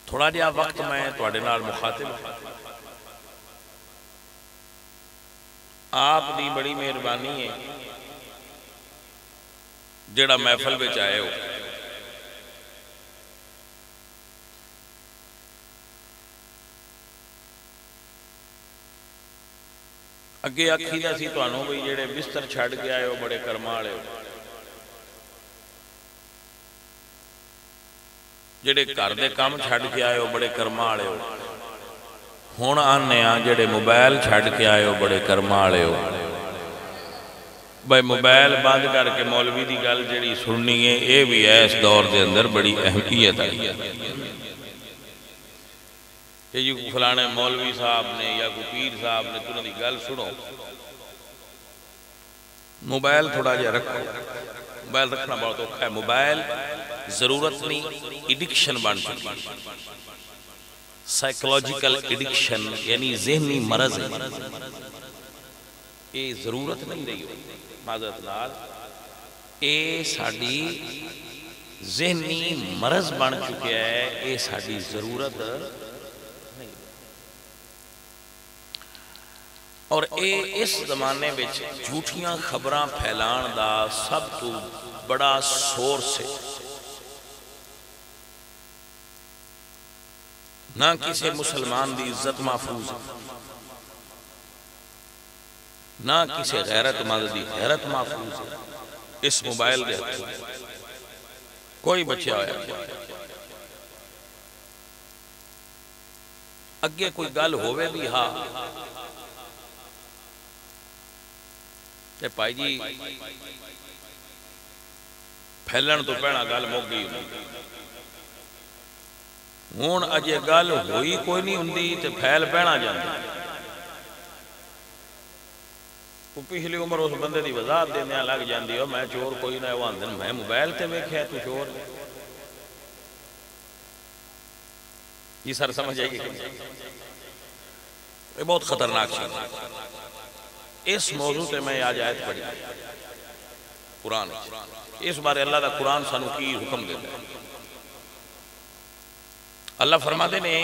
تھوڑا جہا وقت میں تواڈے نال مخاطب آپ دی بڑی مہربانی ہے جڑا محفل وچ آئے ہو. اگے آکھی دا سی تانوں بھئی جڑے بستر چھڈ کے آئے ہو بڑے کرما والے ہو، جڑے گھر دے کام چھڈ کے آئے ہو بڑے کرما والے ہو. ہن آنے آ جڑے موبائل چھڈ کے آئے ہو بڑے کرما والے ہو. بھائی موبائل بند کر کے مولوی دی گل جڑی سننی ہے اے بھی ہے اس دور دے اندر بڑی اہمیت ہے کہ یہ فلانے مولوی صاحب نے یا کوئی پیر صاحب نے تو انہوں دی گل سنو. موبائل تھوڑا جہا رکھو، موبائل رکھنا بہت اوکھا ہے. موبائل ضرورت نہیں ایڈکشن بن چکی، سائیکولوجیکل ایڈکشن یعنی ذہنی مرض ہے. یہ ضرورت نہیں رہی ہو معذرت نال، یہ ساڈی ذہنی مرض بن چکا ہے، یہ ساڈی ضرورت نہیں. اور اے اس زمانے وچ جھوٹیاں خبراں پھیلان دا سب تو بڑا سورس ہے. نہ کسی مسلمان دی عزت محفوظ ہے، نہ کسی غیرت مند دی غیرت محفوظ ہے. اس موبائل دے کوئی بچہ ہویا اگے کوئی گل ہوئے بھی ہاں تے پائی جی پھیلن تو پہنا گل مک گئی. ہون اجے گل ہوئی کوئی نہیں ہوندی تے پھیل پہنا جاندی. پچھلی عمر اس بندے دی وضاحت دینے لگ جاندی ہو میں چور کوئی نہ واندن میں موبائل تے ویکھیا تو چور. یہ سر سمجھ آئی کہ یہ بہت خطرناک چیز ہے. اس موضوع تے میں آج آیت پڑھی قرآن اس بارے اللہ دا قرآن سانو کی حکم دیتا ہے. اللہ فرماتے نے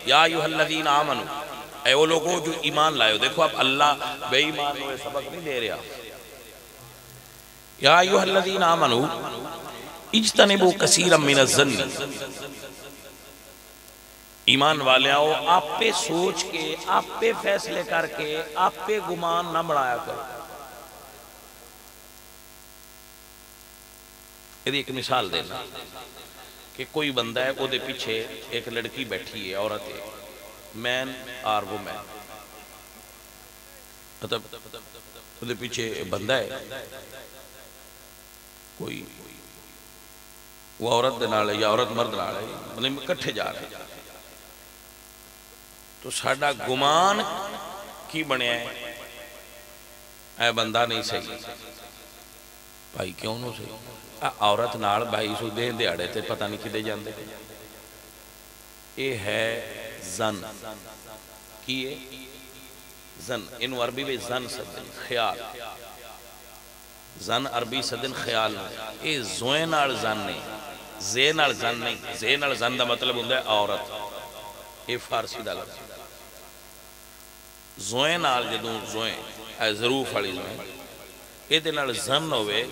یا ایھا الذین آمنوا، اے وہ لوگوں جو ایمان لائے ہو. دیکھو اب اللہ بے ایمان ہوئے سبق نہیں دے رہا. یا ایھا الذین آمنوا اجتنبوا کثیرا من الظن، ایمان والے آؤ آپ پہ سوچ کے آپ پہ فیصلے کر کے آپ پہ گمان نہ بڑھایا کرو. یہ ایک مثال دینا کہ کوئی بندہ ہے وہ دے پیچھے ایک لڑکی بیٹھی ہے عورت ہے مین اور وہ مین مطلب وہ دے پیچھے بندہ ہے کوئی وہ عورت دے نال ہے یا عورت مرد نال ہے مطلب کٹھے جا رہے ہیں. تو ساڑھا گمان کی بنے ہیں اے بندہ نہیں صحیح بھائی کیوں نو صحیح عورت نال بھائی سو دے دیاڑے تے پتہ نہیں کدے جاندے. یہ ہے زن کیے زن انو عربی میں زن سدن خیال زن عربی سدن خیال نہیں. یہ زوئے نال زن نہیں زے نال زن نہیں. زے نال زن دا مطلب ہوندہ ہے عورت. یہ فارسی دا لفظ زوئے نال جدوں زوئے اے ظروف والی زوئے یہ دے نال زن ہوئے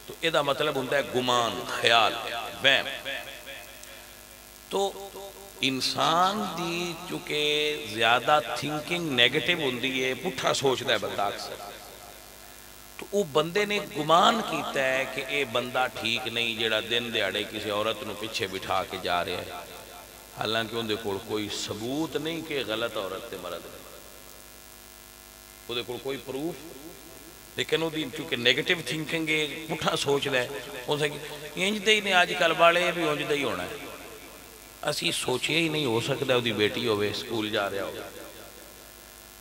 تو یہ دا مطلب ہوندہ ہے گمان خیال بہم. تو انسان دی چونکہ زیادہ تھنکنگ نیگیٹو ہوندی ہے پٹھا سوچتا ہے بندہ اکثر تو وہ بندے نے گمان کیتا ہے کہ اے بندہ ٹھیک نہیں جڑا دن دیاڑے کسی عورت نو پیچھے بٹھا کے جا رہے ہیں حالانکہ ان دے کول کوئی ثبوت نہیں کہ غلط عورت تے مرد ہے وہ دے کول کوئی پروف لیکن وہ چونکہ نیگیٹو تھنکنگ ہے پٹھا سوچ دے ان سے انج دے ہی نے آج کل والے بھی انج دے ہی ہونا ہے. اسی سوچے ہی نہیں ہو سکتا وہ دی بیٹی ہوئے سکول جا رہا ہو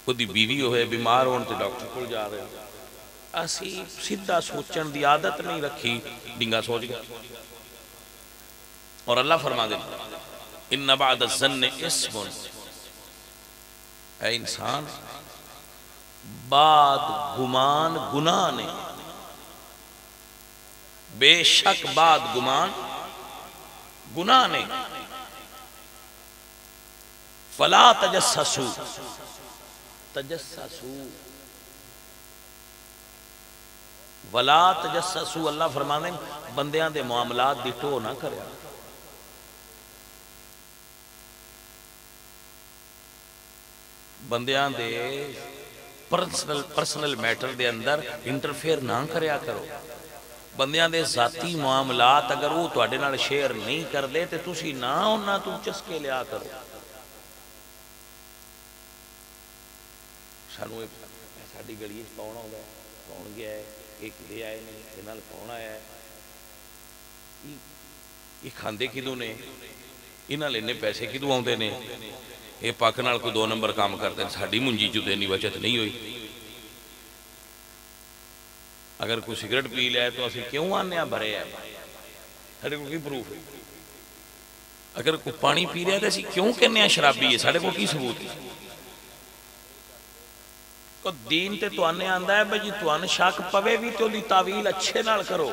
وہ دی بیوی ہوئے بیمار ہون تے ڈاکٹر کول جا رہے ہو. اسی سیدھا سوچن دی عادت نہیں رکھی ڈنگا سوچ گیا. اور اللہ فرما دے ان بعد الظن اسم اے انسان بعد گمان گناہ نے بے شک بعد گمان گناہ نے. فلا تجسسو، تجسسو ولا تجسسو، اللہ فرمانے بندیاں دے معاملات دی ٹو نہ کریا، بندیاں دے پرسنل میٹر دے اندر انٹرفیئر نہ کریا کرو، بندیاں دے ذاتی معاملات اگر وہ تواڈے نال شیئر نہیں کردے تے تسی نہ انہاں تو چسکے لیا کرو۔ سانو ساڈی گلی وچ کون آوندا ہے، کون گیا ہے، ایک لے آئے نے، اے نال کون آیا ہے، یہ کھاندے کدوں نے، انہاں لے پیسے کدوں آوندے نے، یہ پاک نال کوئی 2 نمبر کام کرتے ہیں، ساڈی منجی چ اتنی بچت نہیں ہوئی۔ اگر کوئی سگریٹ پی لیا ہے تو اسی کیوں آنے بھرے ہیں، ساڈے کو کی پروف ہے؟ اگر کوئی پانی پی رہا ہے تو اسی کیوں کہنے ہیں شرابی ہے، ساڈے کو کی ثبوت ہے؟ تو دین تے تو آنے آندا ہے بھئی تو آنے شک پوے بھی تو دی تعویل اچھے نال کرو۔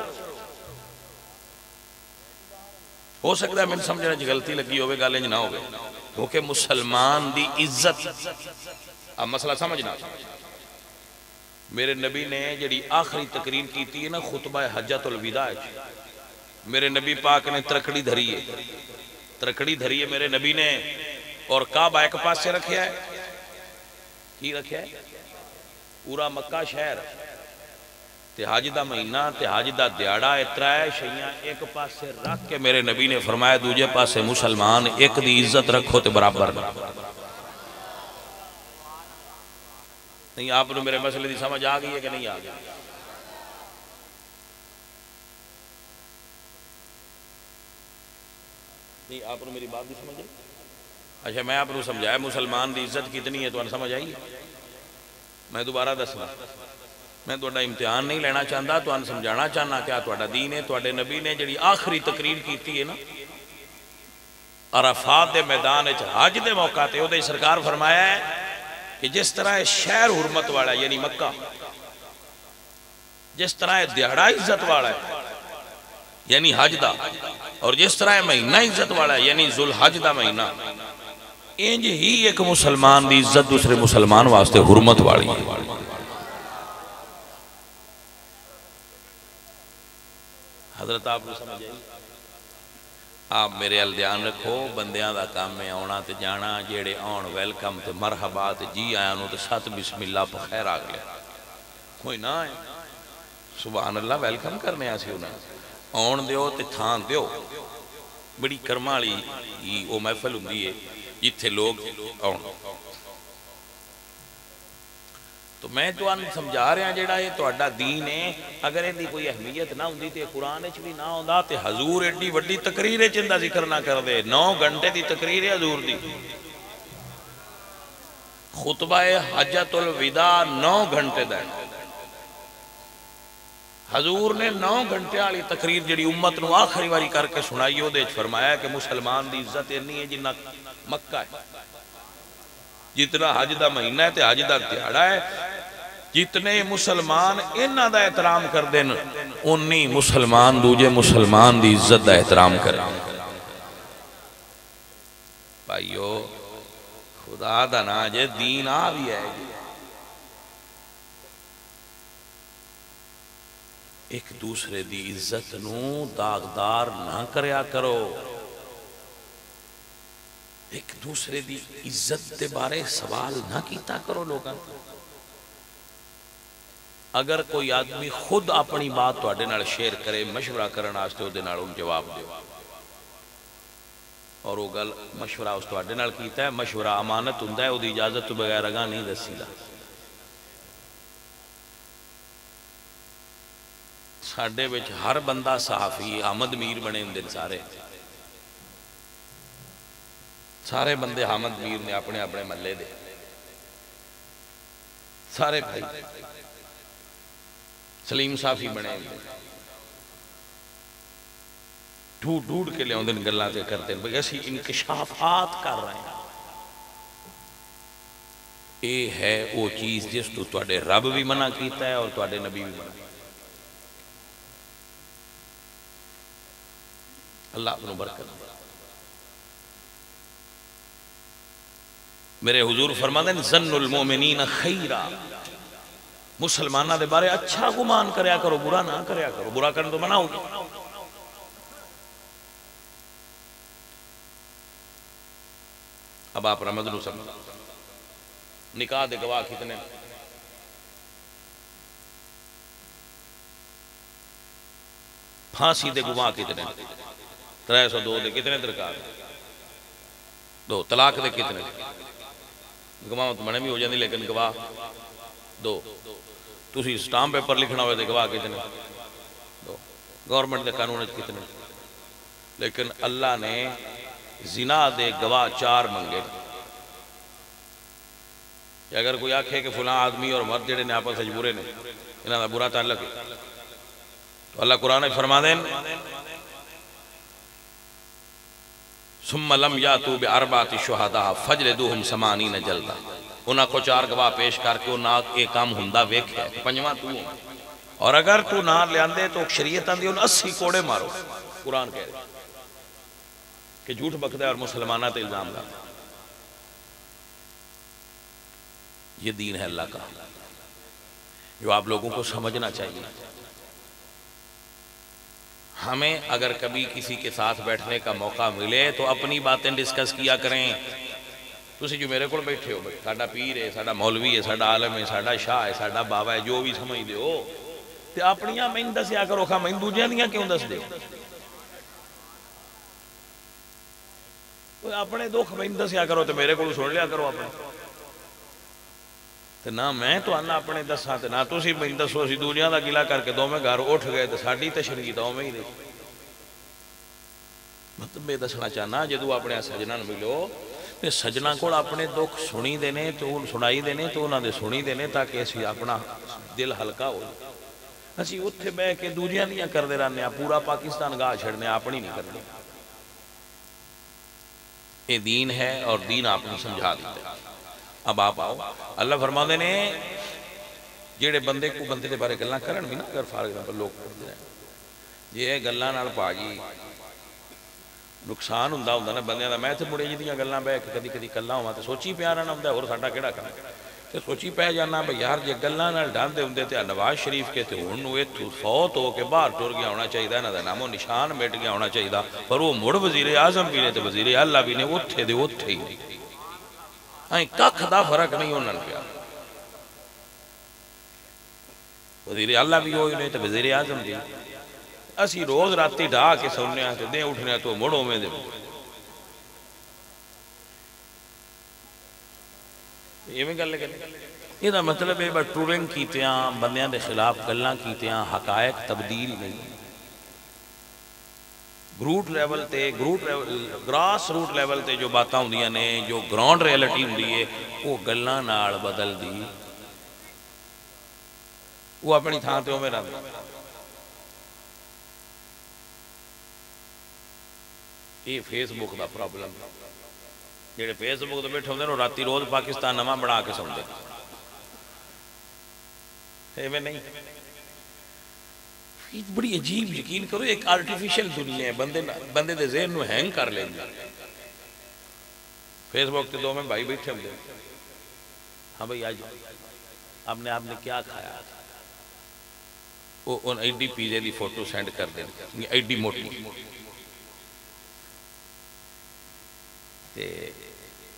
ہو سکتا ہے میں سمجھنا جی غلطی لگی ہوئے گالیں نہ ہوئے، کیونکہ مسلمان دی عزت، اب مسئلہ سمجھنا، میرے نبی نے جڑی آخری تقریر کی تھی نا خطبہ حجت الوداع، میرے نبی پاک نے ترکڑی دھری ہے، ترکڑی دھری ہے میرے نبی نے، اور کعبہ ایک پاس سے رکھیا ہے، کی رکھیا ہے؟ پورا مکہ شہر تے حج دا مہینہ تے حج دا دیاڑا اترائے شیعہ ایک پاس سے رکھ کے میرے نبی نے فرمایا دوجے پاس سے مسلمان ایک دی عزت رکھو تے برابر نہیں۔ آپ نے میرے مسئلے دی سمجھ آ گئی ہے کہ نہیں آ گئی؟ نہیں آپ نے میری بات بھی سمجھ آئی؟ اچھا میں آپ نے سمجھایا مسلمان دی عزت کتنی ہے تو انہیں سمجھ آئی ہے؟ میں دوبارہ دسنا، میں توڑا امتحان نہیں لینا چاہتا، تو انہیں سمجھانا چاہنا کیا توڑا دین ہے، توڑے نبی نے جڑی آخری تقریر کیتی ہے نا عرفات دے میدان حج دے موقع تے او دے سرکار فرمایا ہے کہ جس طرح شہر حرمت والا ہے یعنی مکہ، جس طرح دیہڑا عزت والا ہے یعنی حج دا، اور جس طرح مہینہ عزت والا ہے یعنی ذوالحج دا مہینہ، انج ہی ایک مسلمان دی عزت دوسرے مسلمان واسطے حرمت والی ہے۔ حضرت آپ کو سمجھ آئی؟ آپ میرے الدھیان رکھو، بندیاں دا کام میں آنا تے جانا، جیڑے آن ویلکم تے مرحبا تے جی آیا نو تے ساتھ بسم اللہ پہ خیر آگیا، کوئی نہ آئے سبحان اللہ ویلکم کرنے آسی انہیں آن دیو تے تھان دیو، بڑی کرمالی وہ محفل ہوندی ہے جتھے لوگ آن۔ تو میں تو ان سمجھا رہا جیڑا یہ توڑا دین ہے، اگر ان دی کوئی اہمیت نہ ہوندی تے قرآن اچھ بھی نہ ہوندا تے حضور ایڈی وڈی تقریر چندہ ذکر نہ کر دے، 9 گھنٹے دی تقریر ہے حضور دی، خطبہ حجت الوداع 9 گھنٹے دا ہے، حضور نے 9 گھنٹے والی تقریر جڑی امت نو آخری واری کر کے سنائی ہو دے فرمایا کہ مسلمان دی عزت اتنی ہے جنہ مکہ ہے، جتنا حج دا مہینہ ہے تے حج دا دیہڑا ہے، جتنے مسلمان انہاں دا احترام کر دیں انی مسلمان دوجے مسلمان دی عزت دا احترام کر دیں۔ بھائیو خدا دا نا جے دین آوی ہے، ایک دوسرے دی عزت نو داغدار نہ کریا کرو، ایک دوسرے دی عزت دے بارے سوال نہ کیتا کرو لوگاں۔ اگر کوئی آدمی خود اپنی بات تو اڈے نال شیئر کرے مشورہ کرنا آستے ہو دے نال ان جواب دے، اور وہ گل مشورہ اس تو اڈے نال کیتا ہے، مشورہ امانت ہوندہ ہے، وہ دی اجازت تو بغیر اگاں نہیں دسی دا۔ ساڑھے بچ ہر بندہ صحافی حامد میر بنے ہوندے سارے بندے حامد میر نے اپنے اپنے محلے دے سارے بھائی، سلیم صافی بنے ہوندے ڈھوڑ کے لے ہوندے گلاں تے کرتے ہیں بھئی ایسی انکشافات کر رہے ہیں۔ اے ہے وہ چیز جس تو تواڈے رب بھی منع کیتا ہے اور تواڈے نبی بھی منع کیتا ہے۔ اللہ اپنو برکت۔ میرے حضور فرماتے ہیں ظن المومنین خیرا، مسلمانہ دے بارے اچھا گمان کریا کرو، برا نہ کریا کرو، برا کرنے تو منع ہوگی۔ اب آپ رحمت اللہ سمجھ، نکاح دے گواہ کتنے، پھانسی دے گواہ کتنے، 302 دے کتنے درکار، 2، طلاق دے کتنے، گواہ تو بنے بھی ہو جاندی لیکن گواہ 2، تُسی سٹام پیپر لکھنا ہوئے دے گواہ کتنے، 2، گورنمنٹ دے قانون کتنے، لیکن اللہ نے زنا دے گواہ 4 منگے، کہ اگر کوئی آکھے کہ فلاں آدمی اور مرد جڑے نے آپس سج برے نے، انہاں دا برا تعلق ہے، تو اللہ قرآن فرما دیں ثم لم یاتوا باربعۃ شہداء فجلدوہم 80 جلدہ، انہاں کو 4 گواہ پیش کر کے انہاں ایک کام ہندہ ویکھیا، 5واں تو اور اگر تو نہ لیاندے تو شریعت آندی ان 80 کوڑے مارو، قرآن کہہ رہے کہ جھوٹ بکدا ہے اور مسلمانہ تے الزام دا۔ یہ دین ہے اللہ کا جو آپ لوگوں کو سمجھنا چاہیے۔ ہمیں اگر کبھی کسی کے ساتھ بیٹھنے کا موقع ملے تو اپنی باتیں ڈسکس کیا کریں۔ تسی جو میرے کو بیٹھے ہو، ساڈا پیر ہے، ساڈا مولوی ہے، ساڈا عالم ہے، ساڈا شاہ ہے، ساڈا بابا ہے، جو بھی سمجھ دے ہو تے اپنیاں میں دسیا کرو، خواہ میں دوجیاں دیاں کیوں دس دے، اپنے دکھ میں دسیا کرو تے میرے کو سن لیا کرو اپنے، تے نہ میں تو آنا اپنے دساں تے نہ تسی میں دسو، اسی دنیا دا گلہ کر کے دو میں گھر اٹھ گئے تے ساڈی تشریح دو میں ہی دے۔ مطلب میں دسنا چاہنا جدو اپنے سجنان ملو تے سجنہ کو اپنے دکھ سنی دینے تو سنائی دینے تو انہاں دے سنی دینے تاکہ اسی اپنا دل ہلکا ہو۔ اسی اتھے بے کے دوجیاں دیاں کر دے رہنے پورا پاکستان گاہ چھڑنے اپنی نہیں کرنے۔ یہ دین ہے اور دین آپ نے سمجھا دیتے ہیں۔ اب آپ آؤ، اللہ فرما دینے جیڑے بندے کو بندے دے بارے گلنا کرن بھی نا، اگر فارغ پر لوگ کرتے ہیں یہ گلنا نال پاجی نقصان ہوندہ ہوندہ نا بندیاں دا۔ میں تے مڑے جی دیاں گلنا بے کدی کدی کلنا ہوا تے سوچی پیارا نہ ہوندہ ہے اور ساڈا کیڑا کرنا تے سوچی پہ جانا بھئی یار جے گلنا نال ڈاندے ہوندے تے نواز شریف کے تے انہوں ایتھو فوت ہو کے باہر ٹر گیا ہونا چاہیے نا، نام و نشان مٹ گیا ہونا چاہیے، پر وہ مڑ وزیر اعظم بھی نے تے وزیر اعلیٰ بھی نے اتھے دے اتھے ہی ککھ دا فرق نہیں ہونا پیا۔ وزیر اعلیٰ بھی ہوئی نہیں تو وزیر اعظم بھی، اسی روز راتی ڈھا کے سننے آتے دیں اٹھنے تو مڑوں میں دے۔ یہ میں گل لگے یہ دا مطلب ہے بس ٹورنگ کیتے ہیں بندیاں دے خلاف گلاں کیتے ہیں، حقائق تبدیل نہیں۔ گروٹ لیول تے گراس روٹ لیول تے جو باتاں ہوندیاں نے، جو گراؤنڈ ریئلٹی ہوندی ہے وہ گلاں نال بدل دی، وہ اپنی تھان تے میں رہتا۔ یہ فیس بک دا پرابلم جیڑے فیس بک تے بیٹھے ہوندے نو راتی روز پاکستان نواں بنا کے سن دے، ایویں نہیں۔ بڑی عجیب، یقین کرو ایک آرٹیفیشل دنیا ہے، بندے دے ذہن نو ہینگ کر لیں گے۔ فیس بک تے دو میں بھائی بیٹھے ہوندے، ہاں بھائی آج آپ نے کیا کھایا، وہ ان ایڈی پیزے دی فوٹو سینڈ کر دیں، ایڈی موٹی،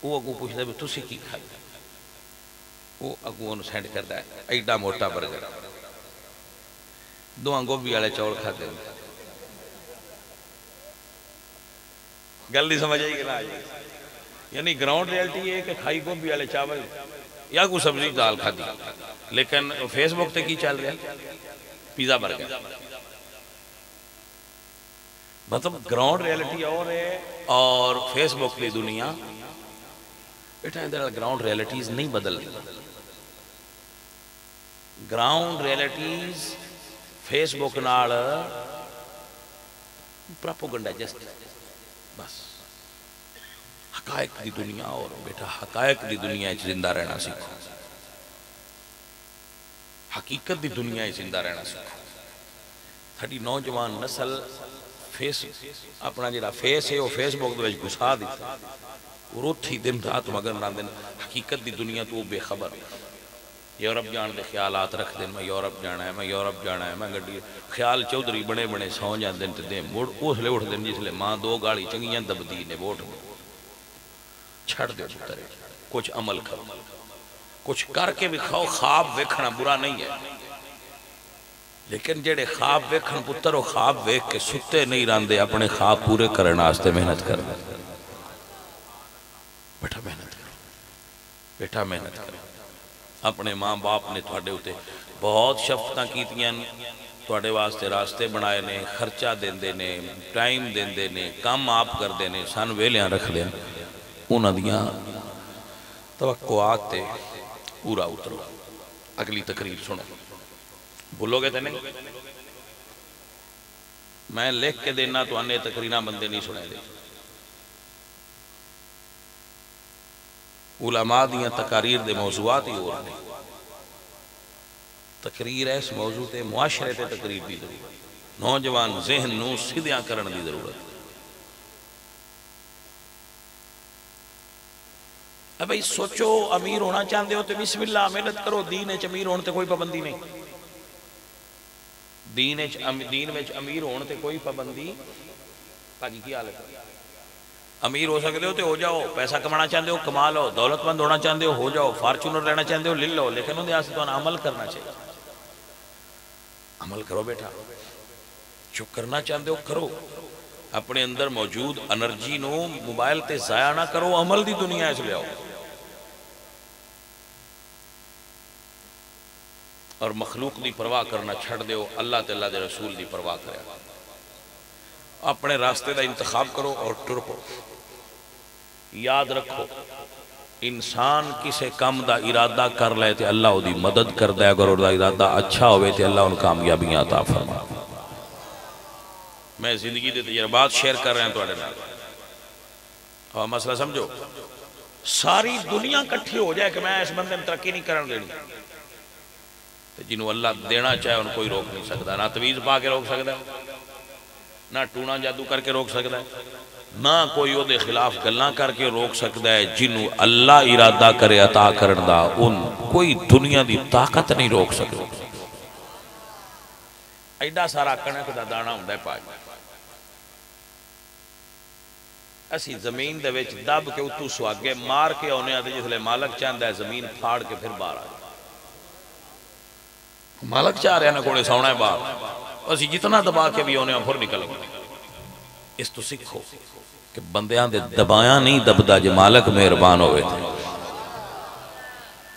وہ اگو پوچھتا ہے تسی کی کھایا، وہ اگو انہوں سینڈ کرتا ہے ایڈا موٹا برگر، دو گوبھی والے چول کھاتے ہیں۔ گل نہیں سمجھ آئی کہ نہ آئی؟ یعنی گراؤنڈ ریئلٹی ہے کہ کھائی گوبھی والے چاول یا کوئی سبزی دال کھا دی، لیکن فیس بک تے کی چل رہا ہے پیزا برگر۔ مطلب گراؤنڈ ریئلٹی اور ہے اور فیس بک کی دنیا بیٹھا ہے، گراؤنڈ ریئلٹیز نہیں بدل رہی۔ گراؤنڈ ریئلٹیز فیس بک نال پراپوگنڈا جسٹ بس۔ حقائق دی دنیا اور بیٹا حقائق دی دنیا زندہ رہنا سیکھو، حقیقت دی دنیا زندہ رہنا سیکھو۔ تھوڑی نوجوان نسل فیس اپنا جڑا فیس ہے وہ فیس بک دے وچ گھسا دیتا، اور اتھی دن رات مگر نہ دن حقیقت دی دنیا تو بے خبر یورپ جان دے خیالات رکھ دیں میں یورپ جانا ہے میں یورپ جانا ہے میں گڈی خیال چودھری بڑے بڑے سو جان دن تے دیں موڑ اس لے اٹھ دیں جس لے ماں دو گاڑی چنگیاں دبدی نے ووٹ چھڑ دے پتر کچھ عمل کرو کچھ کر کے بھی کھاؤ خواب ویکھنا برا نہیں ہے لیکن جڑے خواب ویکھن پتر وہ خواب ویکھ کے ستے نہیں راندے اپنے خواب پورے کرنا آستے محنت کرنا بیٹا محنت کرو بیٹا محنت کرو اپنے ماں باپ نے تھوڑے ہوتے بہت شفتاں کیتیاں تھوڑے واسطے راستے بنائے نے خرچہ دین دینے ٹائم دین دینے کام آپ کر دینے سان ویلیاں رکھ دین انہاں دیاں توقعات تے پورا اترو اگلی تقریر سنو بھولو گے تے نہیں میں لکھ کے دینا تو آنے تقریرہ بندے نہیں سنے دے علماء دیاں تقاریر دے موضوعات ہی ہو رہے تقریر ہے اس موضوع تے معاشرے تے تقریر دی ضرورت نوجوان ذہن نو سیدھیاں کرن دی ضرورت اب بھئی سوچو امیر ہونا چاہتے ہو تو بسم اللہ محنت کرو دین اچ امیر ہونے تے کوئی پابندی نہیں دین وچ امیر ہونے تے کوئی پابندی پاجی کی حالت امیر ہو سکتے ہو تو ہو جاؤ پیسہ کمانا چاہتے ہو کما لو دولت مند ہونا چاہتے ہو جاؤ فارچونر لینا چاہتے ہو لے لو لیکن انہیں آسے تو عمل کرنا چاہیے عمل کرو بیٹا جو کرنا چاہتے ہو کرو اپنے اندر موجود انرجی نو موبائل تے ضائع نہ کرو عمل دی دنیا اس لے آؤ اور مخلوق دی پرواہ کرنا چھڑ دے ہو اللہ تے اللہ دے رسول دی پرواہ کرے اپنے راستے دا انتخاب کرو اور ٹرپو یاد رکھو انسان کسے کم دا ارادہ کر لے تے اللہ دی مدد کر دے اگر دا ارادہ اچھا ہوئے تے اللہ ان کامیابیاں عطا فرما میں زندگی دے تجربات شیئر کر رہے ہیں تو اور مسئلہ سمجھو ساری دنیا کٹھی ہو جائے کہ میں اس بندے میں ترقی نہیں کرن دینی جنہوں اللہ دینا چاہے ان کوئی روک نہیں سکتا نہ تویز پا کے روک سکتا ہے نہ ٹونا جادو کر کے روک سکتا ہے نہ کوئی وہ دے خلاف گلنا کر کے روک سکتا ہے جنہوں اللہ ارادہ کرے عطا کرن دا ان کوئی دنیا دی طاقت نہیں روک سکتا ایڈا سارا کنک دا دانا ہوں دے پائی اسی زمین دے ویچ دب کے اتو سواگے مار کے ہونے آتے جس لئے مالک چاہندہ ہے زمین پھاڑ کے پھر بار آئے مالک چاہ رہے ہیں نا کوڑے سونا ہے بار اسی جتنا دبا کے بھی ہونے پھر نکل گئے اس تو سکھو کہ بندیاں دے دبایاں نہیں دبدا جو مالک مہربان ہوئے تھے